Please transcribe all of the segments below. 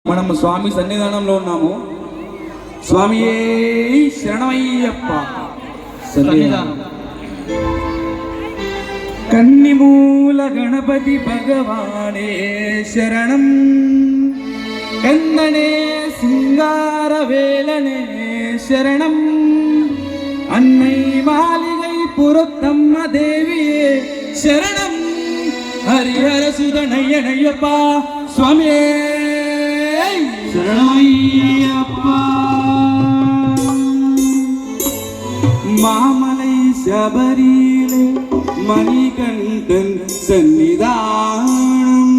మనము స్వామి సన్నిధానంలో ఉన్నాము. స్వామియే శరణమయ్యప్ప. సన్నిధానం కన్నిమూల గణపతి భగవానే శరణం. కందనే సింగార వేలనే శరణం. அன்னை மாளிகை புறத்தம்ம தேவியே சரணம். ஹரிஹர சுதனையனையப்பா சுவாமியே சரணமையப்பா. மாமலை சபரியிலே மணிகண்டன் சன்னிதானம்.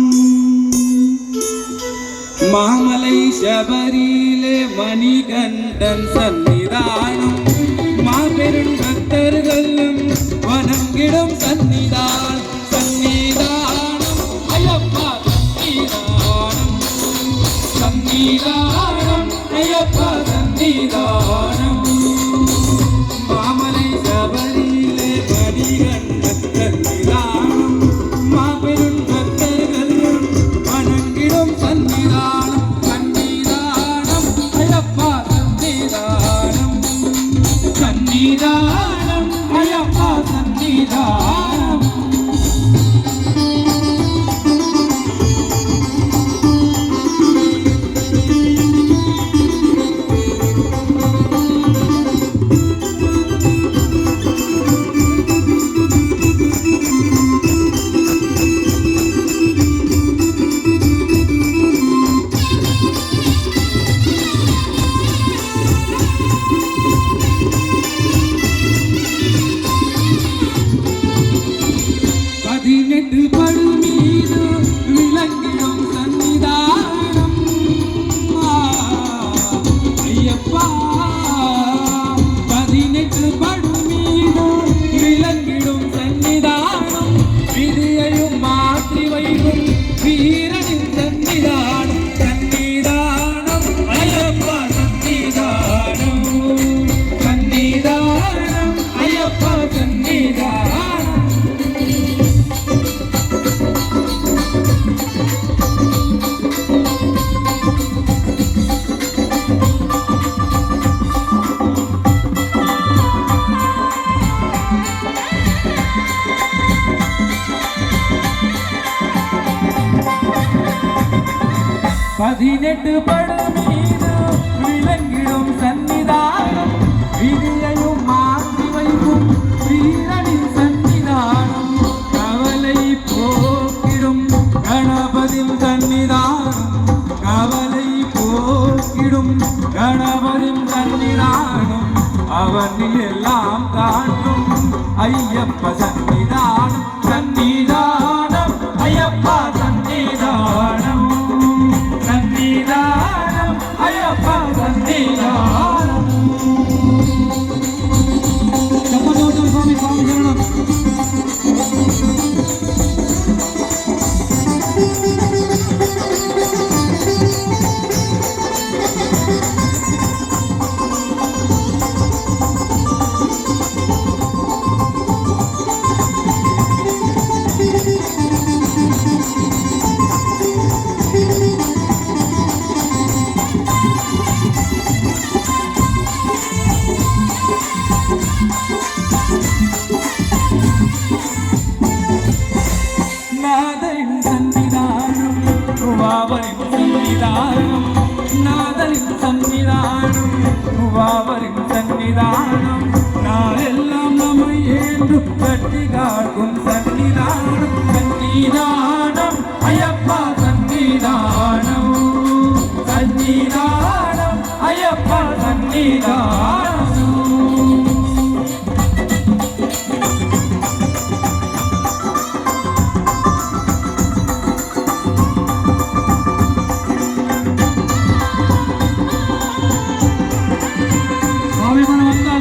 மாமலை சபரியிலே மணிகண்டன் சன்னிதானம். மாபெரும் பக்தர்களும் வணங்கிடும் சன்னிதானம். சன்னிதானம் ஐயப்பா சன்னிதானம். சன்னிதானம் ஐயப்பா சன்னிதானம். மாமலை சபரியிலே மணிகண்டன் சன்னிதானம். மாபெரும் பக்தர்களும் வணங்கிடும் சன்னிதானம். சன்னிதானம் ஐயப்பா சன்னிதானம். சன்னிதானம் ஐயப்பா சன்னிதானம். பதினெட்டு படுமீது விளங்கிடும் சன்னிதானம். விதியையும் மாற்றி வைக்கும் வீரனின் சன்னிதானம். கவலை போக்கிடும் கணபதின் சன்னிதானம். கவலை போக்கிடும் கணபதின் சன்னிதானம். அவனில் எல்லாம் காட்டும் ஐயப்ப சன்னிதானம். சன்னிதானம் ஐயப்பா சன்னிதானம். சன்னிதானம் ஐயப்பா சன்னிதானம். சப்பதோட்டம் சுவாமி சுவாமி சரணம். நாதரின் சன்னிதானம். வாவரின் சன்னிதானம். நாதரின் சன்னிதானம். வாவரின் சன்னிதானம். நாளெல்லாம் நம்மை ஏன்று கட்டி காக்கும் சன்னிதானம். சன்னிதானம் ஐயப்பா சன்னிதானம். சன்னிதானம் ஐயப்பா சன்னிதானம்.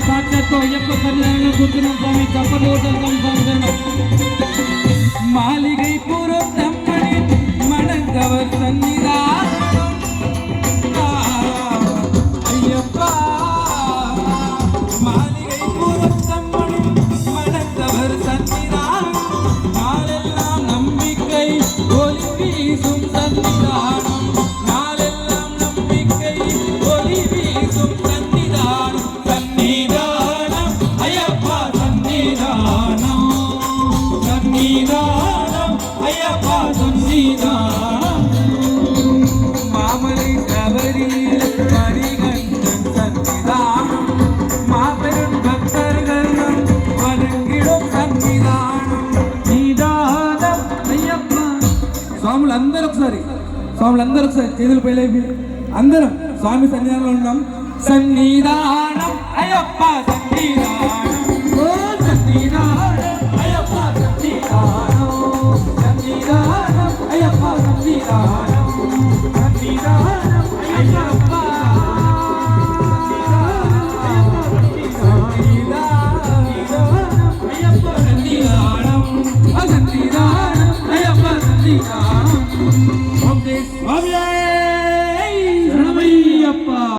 సాక్షాత్తు అయ్యప్ప సన్నిధానంలో కూర్చున్నాం స్వామి. చప్పదోటం స్వామి శరణం. மாளிகை புறத்தம்மணி மணங்கவர் சன்னிதானம். ஐயப்பா மாளிகை புறத்தம்மணி மணங்கவர் சன்னிதானம். நாளெல்லாம் நம்பிக்கை ஒளி வீசும் சன்னிதானம். நாளெல்லாம் స్వాములు అందరూ ఒకసారి చేతులు పైలేపి అందరం స్వామి సన్నిధానంలో ఉన్నాం. సన్నిధానం అయ్యప్ప సన్నిధానం, ఓ సన్నిధానం అయ్యప్ప సన్నిధానం, సన్నిధానం అయ్యప్ప సన్నిధానం, సన్నిధానం